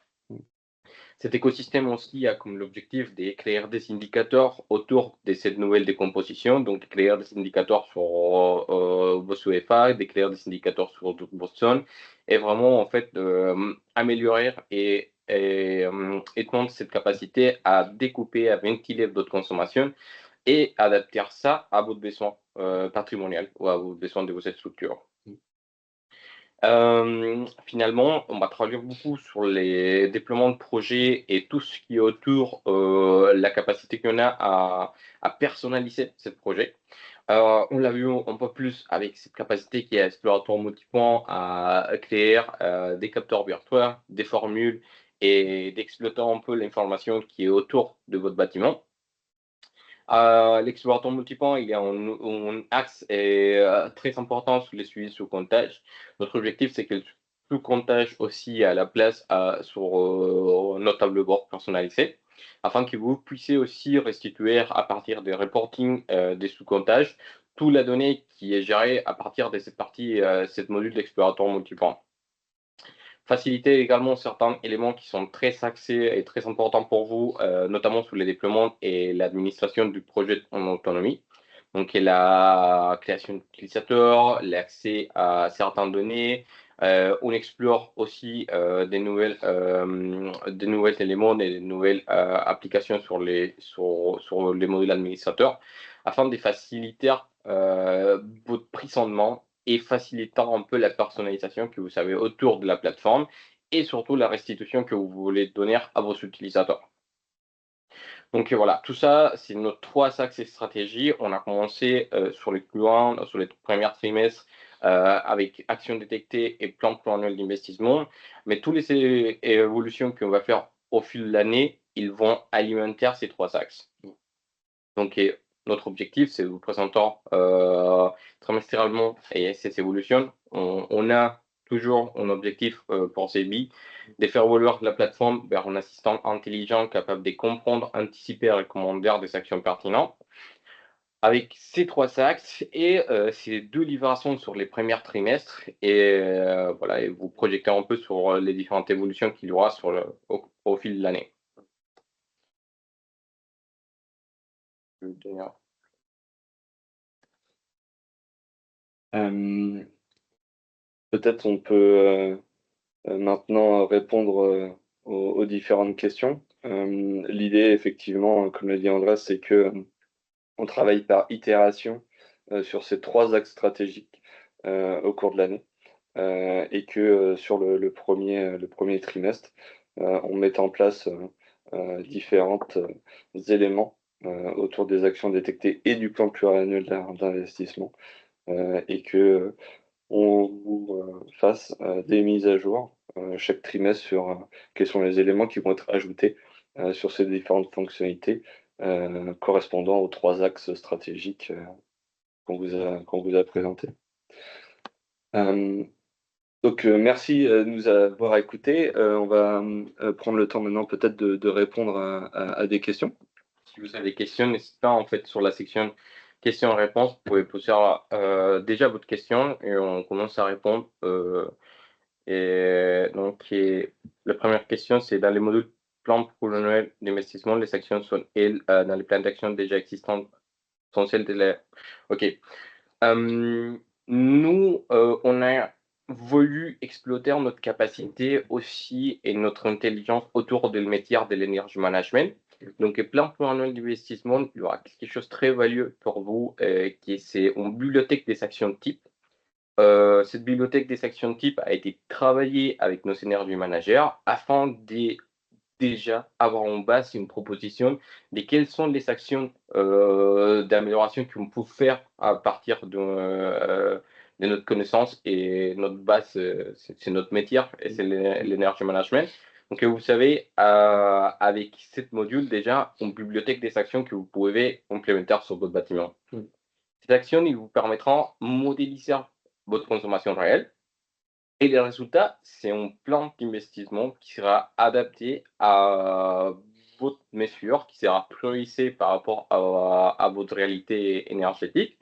Cet écosystème aussi a comme l'objectif de créer des indicateurs autour de cette nouvelle décomposition, donc créer des indicateurs sur vos UFA, de créer des indicateurs sur vos zones, et vraiment en fait améliorer et étendre cette capacité à découper, à ventiler votre consommation et adapter ça à votre besoin patrimonial ou à vos besoins de vos structures. Finalement, on va travailler beaucoup sur les déploiements de projets et tout ce qui est autour la capacité qu'on a à personnaliser ce projet. On l'a vu un peu plus avec cette capacité qui est exploratoire multipoint à créer des capteurs virtuels, des formules et d'exploiter un peu l'information qui est autour de votre bâtiment. L'explorateur multipoint, il y a un axe très important sur les suivis sous comptage. Notre objectif, c'est que le sous comptage aussi à la place sur notre tableau de bord personnalisé, afin que vous puissiez aussi restituer à partir des reporting des sous comptages toute la donnée qui est gérée à partir de cette partie, cette module d'explorateur multipoint. Faciliter également certains éléments qui sont très axés et très importants pour vous, notamment sur les déploiements et l'administration du projet en autonomie. Donc, la création d'utilisateurs, l'accès à certaines données. On explore aussi des nouvelles éléments et des nouvelles applications sur les modules administrateurs afin de faciliter votre prisonnement et facilitant un peu la personnalisation que vous savez autour de la plateforme et surtout la restitution que vous voulez donner à vos utilisateurs. Donc voilà, tout ça, c'est nos 3 axes et stratégies. On a commencé sur les Q1, sur les premiers trimestres, avec actions détectées et plan pluriannuel d'investissement. Mais toutes les évolutions qu'on va faire au fil de l'année, ils vont alimenter ces 3 axes. Donc notre objectif, c'est de vous présenter trimestriellement et ces évolutions. On a toujours un objectif pour CBI, de faire évoluer la plateforme vers un assistant intelligent capable de comprendre, anticiper et recommander des actions pertinentes. Avec ces 3 axes et ces 2 livraisons sur les premiers trimestres et voilà, et vous projetez un peu sur les différentes évolutions qu'il y aura au fil de l'année. Peut-être on peut maintenant répondre aux différentes questions. L'idée, effectivement, comme l'a dit Andrés, c'est que on travaille par itération sur ces 3 axes stratégiques au cours de l'année et que sur le premier trimestre, on mette en place différents éléments autour des actions détectées et du plan pluriannuel d'investissement et que on vous fasse des mises à jour chaque trimestre sur quels sont les éléments qui vont être ajoutés sur ces différentes fonctionnalités correspondant aux 3 axes stratégiques qu'on vous a présentés. Donc merci de nous avoir écoutés. On va prendre le temps maintenant peut-être de répondre à des questions. Si vous avez des questions, n'hésitez pas en fait sur la section questions-réponses, vous pouvez poser déjà votre question et on commence à répondre. Et donc, la première question, c'est dans les modules plan pluriannuel d'investissement, les actions sont-elles dans les plans d'action déjà existants, sont-elles OK. Nous, on a voulu exploiter notre capacité aussi et notre intelligence autour du métier de l'énergie management. Donc, le plan pluriannuel d'investissement, il y aura quelque chose de très value pour vous, c'est une bibliothèque des actions type. Cette bibliothèque des actions type a été travaillée avec nos énergie managers afin de déjà avoir en base une proposition de quelles sont les actions d'amélioration qu'on peut faire à partir de notre connaissance et notre base, c'est notre métier et c'est l'énergie management. Donc vous savez, avec cette module déjà, une bibliothèque des actions que vous pouvez implémenter sur votre bâtiment. Ces actions, ils vous permettront de modéliser votre consommation réelle. Et les résultats, c'est un plan d'investissement qui sera adapté à votre mesure, qui sera priorisé par rapport à votre réalité énergétique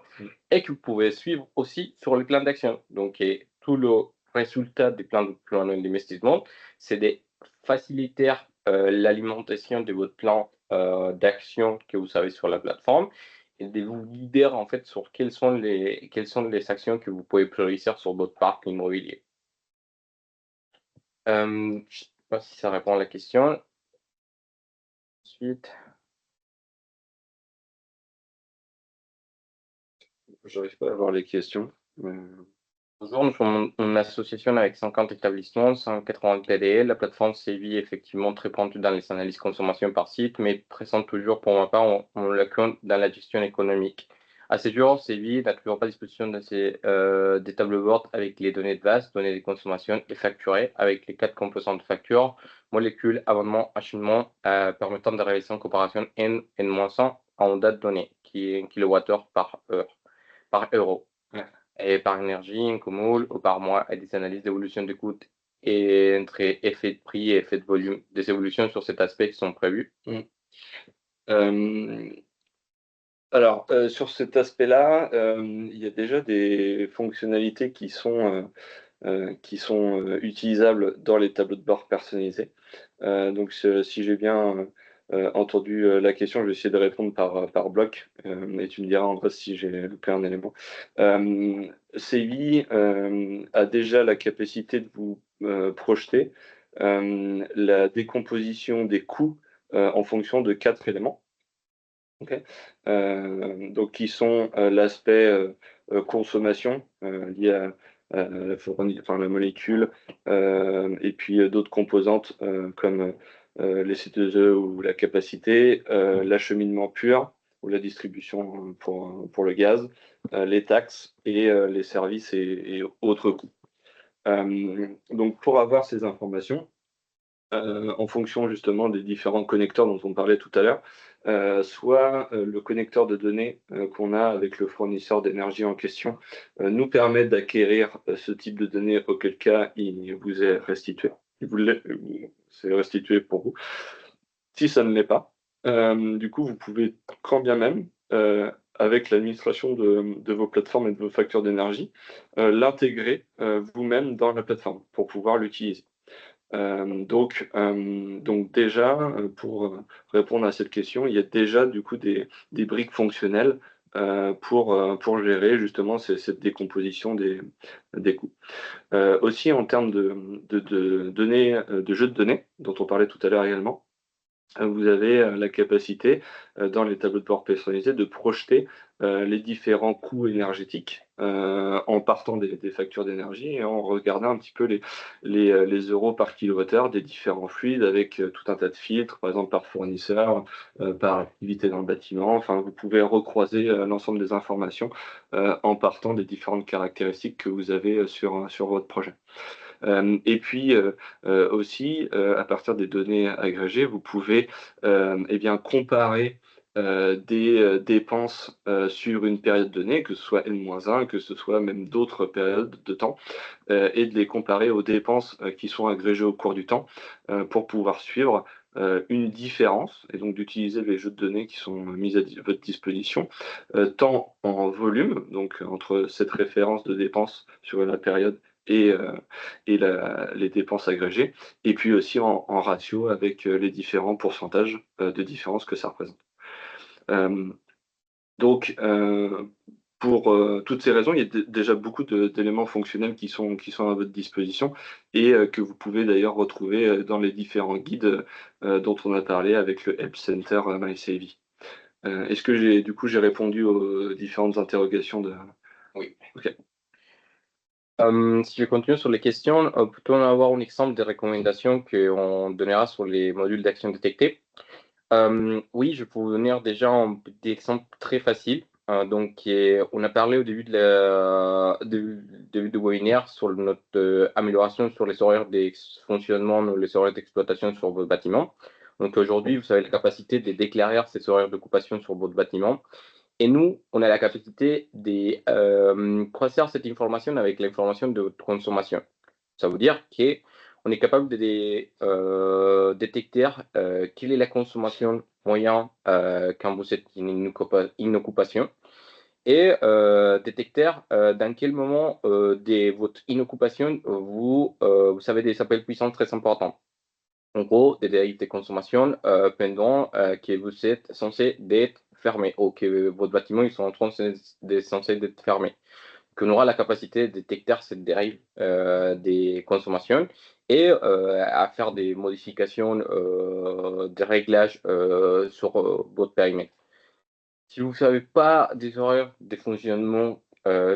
et que vous pouvez suivre aussi sur le plan d'action. Donc, tout le résultat des plans d'investissement, c'est de faciliter l'alimentation de votre plan d'action que vous avez sur la plateforme et de vous guider en fait sur quelles sont les actions que vous pouvez prioriser sur votre parc immobilier. Je ne sais pas si ça répond à la question. Ensuite, J'arrive pas à voir les questions. bonjour, nous sommes une association avec 50 établissements, 180 PDL. La plateforme sévit effectivement très pointue dans les analyses consommation par site, mais présente toujours, pour ma part, on la compte dans la gestion économique. À ce jour, Séville n'a toujours pas disposition des tableaux bord avec les données de base, données de consommation et facturées, avec les 4 composantes de facture, molécules, abonnement, acheminement, permettant de réaliser une comparaison N, N-100 en date donnée, qui est 1 kWh par heure, par euro. Et par énergie, un commule ou par mois, et des analyses d'évolution de coûts et entre effet de prix et effet de volume. Des évolutions sur cet aspect qui sont prévues. Alors, sur cet aspect-là, il y a déjà des fonctionnalités qui sont utilisables dans les tableaux de bord personnalisés. Donc, si j'ai bien entendu la question, je vais essayer de répondre par bloc et tu me diras en vrai si j'ai loupé un élément. CEVI a déjà la capacité de vous projeter la décomposition des coûts en fonction de 4 éléments. Ok. Donc, qui sont l'aspect consommation lié à la molécule, et puis d'autres composantes comme les C2E ou la capacité, l'acheminement pur ou la distribution pour le gaz, les taxes et les services et autres coûts. Donc, pour avoir ces informations, en fonction justement des différents connecteurs dont on parlait tout à l'heure, soit le connecteur de données qu'on a avec le fournisseur d'énergie en question nous permet d'acquérir ce type de données, auquel cas il vous est restitué. C'est restitué pour vous. Si ça ne l'est pas, du coup, vous pouvez quand bien même, avec l'administration de vos plateformes et de vos factures d'énergie, l'intégrer vous-même dans la plateforme pour pouvoir l'utiliser. Donc déjà, pour répondre à cette question, il y a déjà du coup des briques fonctionnelles pour gérer justement cette décomposition des coûts. Aussi en termes de données, de jeux de données, dont on parlait tout à l'heure également, vous avez la capacité, dans les tableaux de bord personnalisés, de projeter les différents coûts énergétiques en partant des factures d'énergie et en regardant un petit peu les euros par kilowattheure des différents fluides avec tout un tas de filtres, par exemple par fournisseur, par activité dans le bâtiment. Enfin, vous pouvez recroiser l'ensemble des informations en partant des différentes caractéristiques que vous avez sur votre projet. Et puis aussi, à partir des données agrégées, vous pouvez eh bien, comparer des dépenses sur une période donnée, que ce soit N-1, que ce soit même d'autres périodes de temps, et de les comparer aux dépenses qui sont agrégées au cours du temps pour pouvoir suivre une différence, et donc d'utiliser les jeux de données qui sont mis à votre disposition, tant en volume, donc entre cette référence de dépenses sur la période et, les dépenses agrégées, et puis aussi en ratio avec les différents pourcentages de différence que ça représente. Euh, donc, pour toutes ces raisons, il y a déjà beaucoup d'éléments fonctionnels qui sont à votre disposition et que vous pouvez d'ailleurs retrouver dans les différents guides dont on a parlé avec le Help Center MyCAV. Est-ce que j'ai répondu aux différentes interrogations de... Oui. Ok. Si je continue sur les questions, peut-on avoir un exemple des recommandations qu'on donnera sur les modules d'action détectés? Oui, je peux vous donner déjà un petit exemple très facile. On a parlé au début début du webinaire sur notre amélioration sur les horaires de fonctionnement, les horaires d'exploitation sur votre bâtiment. Donc aujourd'hui, vous avez la capacité de déclarer ces horaires d'occupation sur votre bâtiment. Et nous, on a la capacité de croiser cette information avec l'information de votre consommation. Ça veut dire qu'on est capable de détecter quelle est la consommation moyenne quand vous êtes en occupation et détecter dans quel moment de votre inoccupation vous avez des appels puissants très importants. En gros, des dérives de consommation pendant que vous êtes censé d'être fermé ou que votre bâtiment ils sont en train de censé d'être fermé. Qu'on aura la capacité de détecter cette dérive des consommations et à faire des modifications, des réglages sur votre périmètre. Si vous ne savez pas des horaires de fonctionnement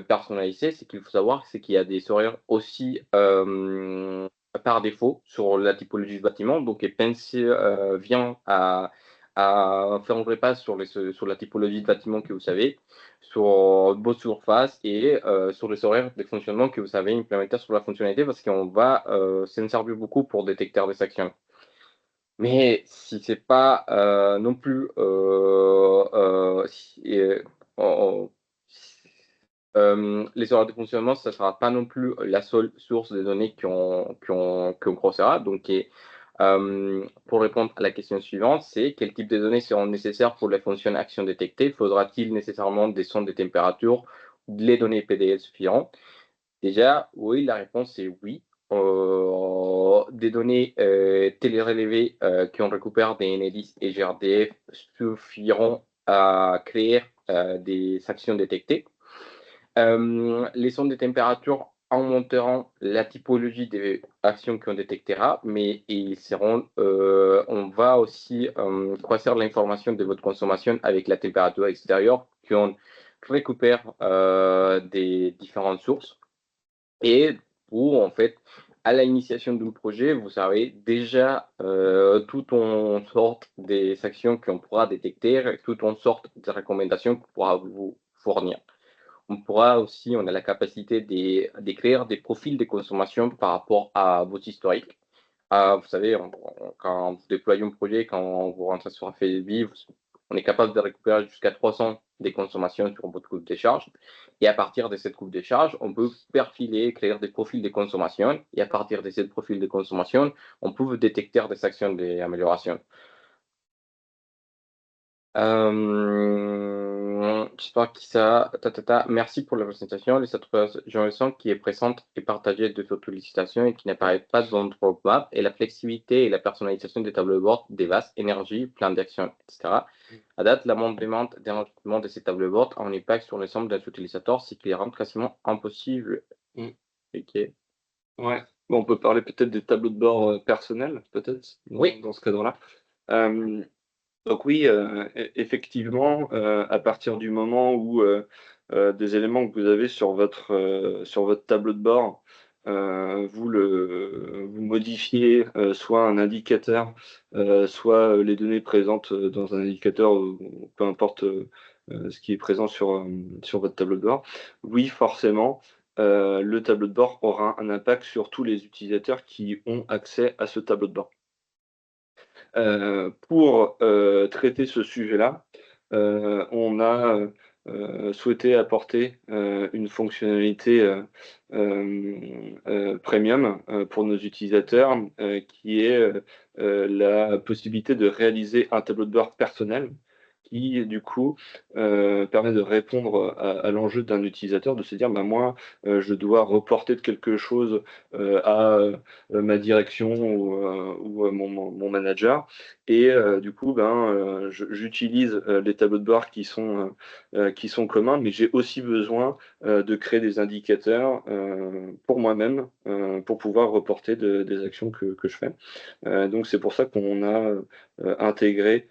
personnalisés, ce qu'il faut savoir, c'est qu'il y a des horaires aussi par défaut sur la typologie du bâtiment. Donc, Pensée vient à faire un repasse sur la typologie de bâtiment que vous savez, sur votre surface et sur les horaires de fonctionnement que vous savez implémenter sur la fonctionnalité parce qu'on va s'en servir beaucoup pour détecter des actions. Mais si c'est pas non plus les horaires de fonctionnement, ça sera pas non plus la seule source de données qu'on croisera. Donc, pour répondre à la question suivante, c'est quel type de données seront nécessaires pour les fonctions actions détectées? Faudra-t-il nécessairement des sondes de température, les données PDL suffisantes? Déjà, oui, la réponse est oui. Des données télérélevées qu'on récupère des Enedis et GRDF suffiront à créer des actions détectées. Les sondes de température en montrant la typologie des actions qu'on détectera, mais on va aussi croiser l'information de votre consommation avec la température extérieure qu'on récupère des différentes sources. Et pour, en fait, à l'initiation d'un projet, vous savez déjà tout en sorte des actions qu'on pourra détecter, tout en sorte des recommandations qu'on pourra vous fournir. On a la capacité d'écrire des profils de consommation par rapport à votre historique. Vous savez, quand vous déployez un projet, quand vous rentrez sur un FSB, on est capable de récupérer jusqu'à 300 des consommations sur votre coupe de charge. Et à partir de cette coupe de charge, on peut perfiler, créer des profils de consommation. Et à partir de ces profils de consommation, on peut détecter des actions d'amélioration. J'espère que ça. Merci pour la présentation. Les informations qui est présente et partagée de votre sollicitation et qui n'apparaît pas dans votre roadmap et la flexibilité et la personnalisation des tableaux de bord, des VAS, énergie, plan d'action, etc. À date, l'amendement de ces tableaux de bord a un impact sur l'ensemble des utilisateurs, ce qui les rend quasiment impossible. Ok. Ouais. Bon, on peut parler peut-être des tableaux de bord personnels, peut-être, dans ce cadre-là. Donc oui, effectivement, à partir du moment où des éléments que vous avez sur votre tableau de bord, vous modifiez soit un indicateur, soit les données présentes dans un indicateur, ou peu importe ce qui est présent sur votre tableau de bord, oui, forcément, le tableau de bord aura un impact sur tous les utilisateurs qui ont accès à ce tableau de bord. Pour traiter ce sujet-là, on a souhaité apporter une fonctionnalité premium pour nos utilisateurs, qui est la possibilité de réaliser un tableau de bord personnel qui, du coup, permet de répondre à l'enjeu d'un utilisateur, de se dire: «Bah, moi, je dois reporter de quelque chose à ma direction ou mon manager». Et du coup, j'utilise les tableaux de bord qui sont communs, mais j'ai aussi besoin de créer des indicateurs pour moi-même, pour pouvoir reporter des actions que je fais. Donc c'est pour ça qu'on a intégré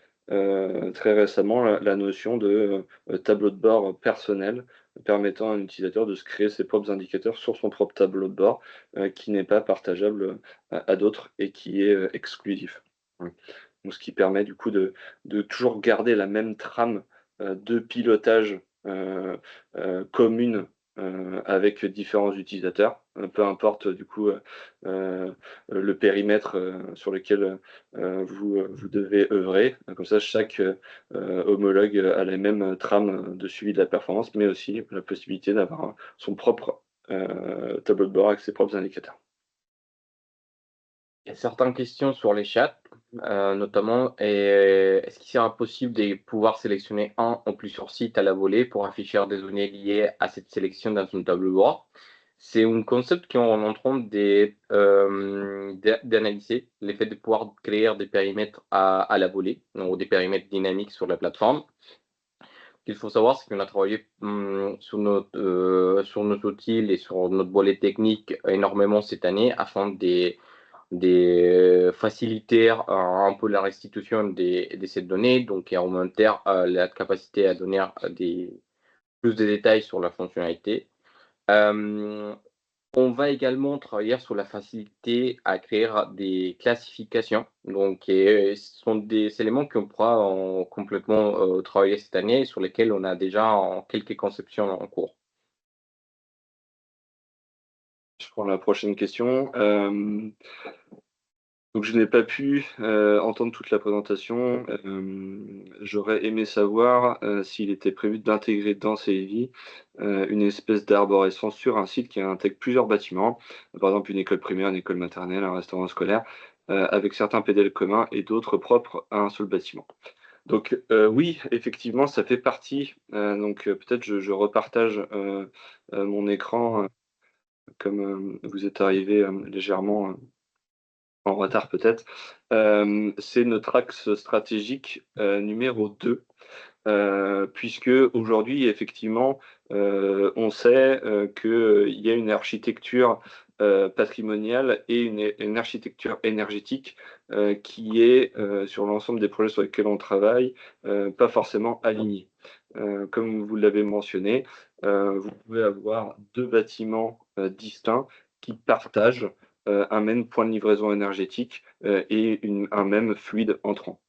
très récemment la notion de tableau de bord personnel, permettant à un utilisateur de se créer ses propres indicateurs sur son propre tableau de bord, qui n'est pas partageable à d'autres et qui est exclusif. Ouais. Donc ce qui permet du coup de toujours garder la même trame de pilotage commune avec différents utilisateurs, peu importe du coup le périmètre sur lequel vous devez œuvrer. Comme ça, chaque homologue a la même trame de suivi de la performance, mais aussi la possibilité d'avoir son propre tableau de bord avec ses propres indicateurs. Il y a certaines questions sur les chats, notamment, est-ce qu'il sera possible de pouvoir sélectionner un ou plusieurs sites à la volée pour afficher des données liées à cette sélection dans un tableau de bord? C'est un concept qu'on est en train d'analyser, le fait de pouvoir créer des périmètres à la volée, ou des périmètres dynamiques sur la plateforme. Ce qu'il faut savoir, c'est qu'on a travaillé sur nos outils et sur notre volet technique énormément cette année afin de faciliter un peu la restitution de ces données, donc et augmenter la capacité à donner plus de détails sur la fonctionnalité. On va également travailler sur la facilité à créer des classifications. Donc, ce sont des éléments qu'on pourra complètement travailler cette année, sur lesquels on a déjà quelques conceptions en cours. Je prends la prochaine question. Donc je n'ai pas pu entendre toute la présentation. J'aurais aimé savoir s'il était prévu d'intégrer dans CEVI une espèce d'arborescence sur un site qui intègre plusieurs bâtiments, par exemple une école primaire, une école maternelle, un restaurant scolaire, avec certains PDL communs et d'autres propres à un seul bâtiment. Donc oui, effectivement, ça fait partie. Donc peut-être je repartage mon écran, comme vous êtes arrivé légèrement en retard peut-être. C'est notre axe stratégique numéro 2. puisque aujourd'hui, effectivement, on sait qu'il y a une architecture patrimoniale et une architecture énergétique qui est, sur l'ensemble des projets sur lesquels on travaille, pas forcément alignée. Comme vous l'avez mentionné, vous pouvez avoir deux bâtiments distincts qui partagent un même point de livraison énergétique et un même fluide entrant.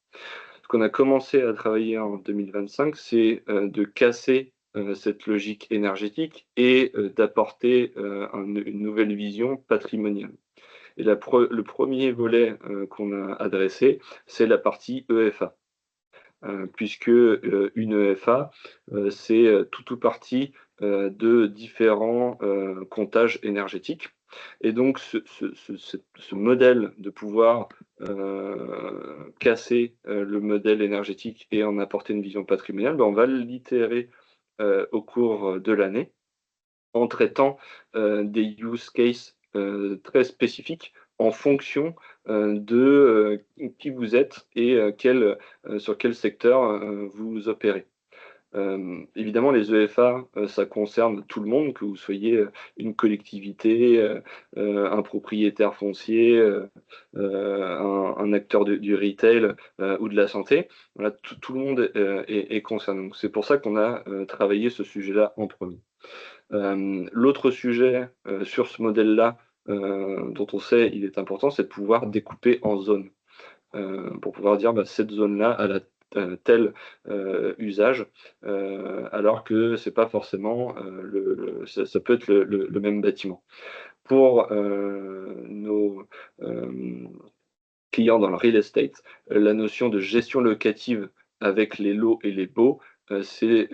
Ce qu'on a commencé à travailler en 2025, c'est de casser cette logique énergétique et d'apporter une nouvelle vision patrimoniale. Et le premier volet qu'on a adressé, c'est la partie EFA. Puisque une EFA, c'est tout ou partie de différents comptages énergétiques. Et donc, ce modèle de pouvoir casser le modèle énergétique et en apporter une vision patrimoniale, ben, on va l'itérer au cours de l'année en traitant des use cases très spécifiques en fonction de qui vous êtes et sur quel secteur vous opérez. Évidemment, les EFA, ça concerne tout le monde, que vous soyez une collectivité, un propriétaire foncier, un acteur du retail ou de la santé. Voilà, tout le monde est concerné. Donc, c'est pour ça qu'on a travaillé ce sujet-là en premier. L'autre sujet sur ce modèle-là, dont on sait il est important, c'est de pouvoir découper en zones. Pour pouvoir dire bah, cette zone-là a tel usage, alors que c'est pas forcément ça peut être le même bâtiment. Pour nos clients dans le real estate, la notion de gestion locative avec les lots et les baux, c'est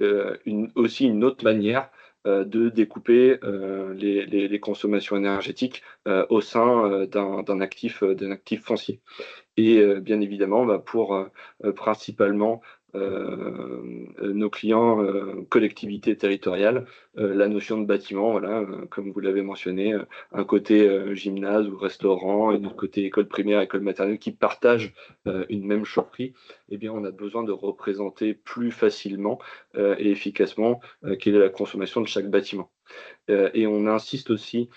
aussi une autre manière de découper les consommations énergétiques au sein d'un actif foncier. Et bien évidemment, bah, pour principalement nos clients collectivités territoriales, la notion de bâtiment, voilà, comme vous l'avez mentionné, un côté gymnase ou restaurant, et un autre côté école primaire, école maternelle, qui partagent une même chaufferie, eh bien, on a besoin de représenter plus facilement et efficacement quelle est la consommation de chaque bâtiment. Et on insiste aussi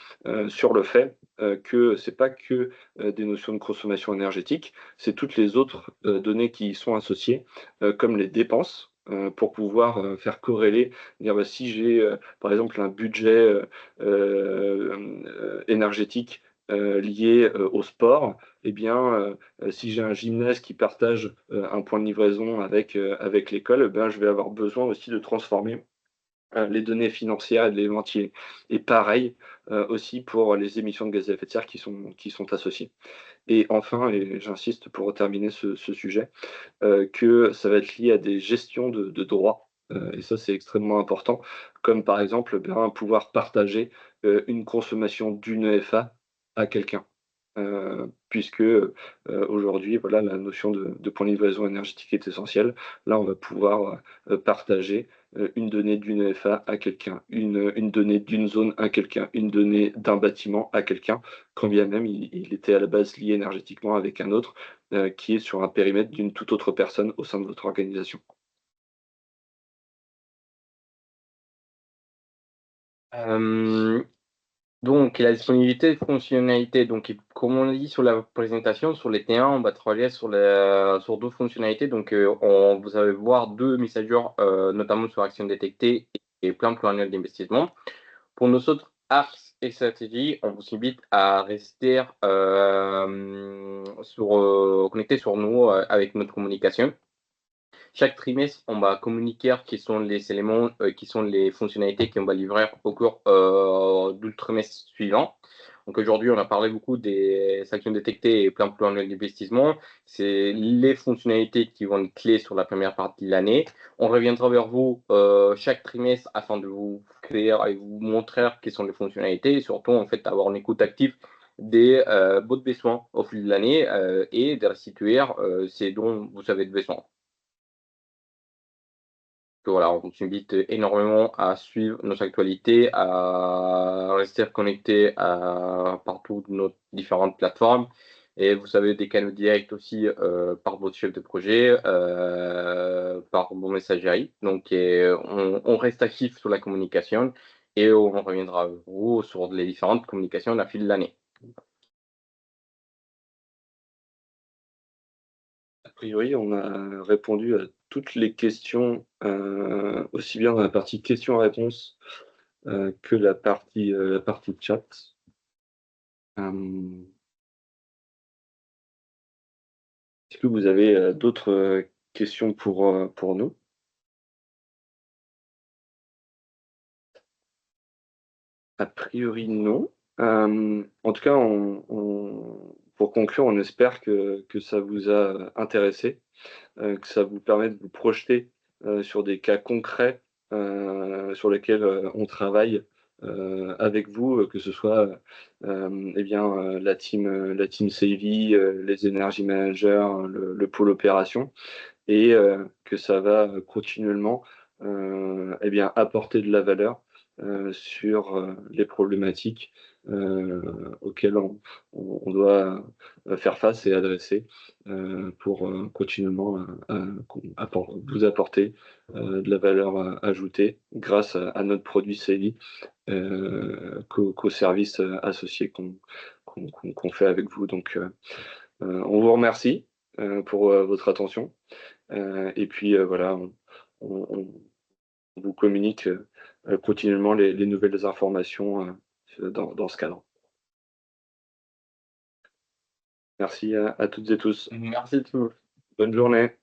sur le fait que c'est pas que des notions de consommation énergétique, c'est toutes les autres données qui y sont associées, comme les dépenses, pour pouvoir faire corréler, dire bah, si j'ai par exemple un budget énergétique lié au sport, eh bien, si j'ai un gymnase qui partage un point de livraison avec l'école, eh ben, je vais avoir besoin aussi de transformer les données financières et de les ventiler. Et pareil aussi pour les émissions de gaz à effet de serre qui sont associées. Et enfin, et j'insiste pour terminer ce sujet, que ça va être lié à des gestions de droits. Et ça, c'est extrêmement important, comme par exemple pouvoir partager une consommation d'une EFA à quelqu'un. Puisque aujourd'hui, voilà, la notion de point de livraison énergétique est essentielle. Là, on va pouvoir partager une donnée d'une EFA à quelqu'un, une donnée d'une zone à quelqu'un, une donnée d'un bâtiment à quelqu'un, quand bien même il était à la base lié énergétiquement avec un autre qui est sur un périmètre d'une toute autre personne au sein de votre organisation. Euh, Donc, la disponibilité de fonctionnalités. Donc, comme on l'a dit sur la présentation, sur les T1, on va travailler sur deux fonctionnalités. Donc, vous allez voir deux messagers, notamment sur Action détectée et plan pluriannuel d'investissement. Pour nos autres apps et stratégies, on vous invite à rester connecté sur nous avec notre communication. Chaque trimestre, on va communiquer qui sont les éléments, qui sont les fonctionnalités qu'on va livrer au cours du trimestre suivant. Donc aujourd'hui, on a parlé beaucoup des actions détectées et plan pluriannuel d'investissement. C'est les fonctionnalités qui vont être clés sur la première partie de l'année. On reviendra vers vous chaque trimestre afin de vous créer et vous montrer quelles sont les fonctionnalités et surtout en fait avoir une écoute active des votre besoins au fil de l'année et de restituer ce dont vous avez besoin. Voilà, on t'invite énormément à suivre nos actualités, à rester connecté à partout nos différentes plateformes. Et vous avez des canaux directs aussi par votre chef de projet, par vos messageries. Donc, on reste actif sur la communication et on reviendra à vous sur les différentes communications à fil de l'année. A priori, on a répondu à toutes les questions, aussi bien dans la partie questions-réponses que la partie chat. Est-ce que vous avez d'autres questions pour nous? A priori, non. En tout cas, pour conclure, on espère que ça vous a intéressé, que ça vous permet de vous projeter sur des cas concrets sur lesquels on travaille avec vous, que ce soit eh bien, la team Savvy, les energy managers, le pôle opération, et que ça va continuellement eh bien, apporter de la valeur sur les problématiques auxquelles on doit faire face et adresser pour continuellement vous apporter de la valeur ajoutée grâce à notre produit CELI qu'aux services associés qu'on fait avec vous. Donc, on vous remercie pour votre attention. Et puis voilà, on vous communique continuellement les nouvelles informations dans ce cadre. Merci à toutes et tous. Merci à tous. Bonne journée.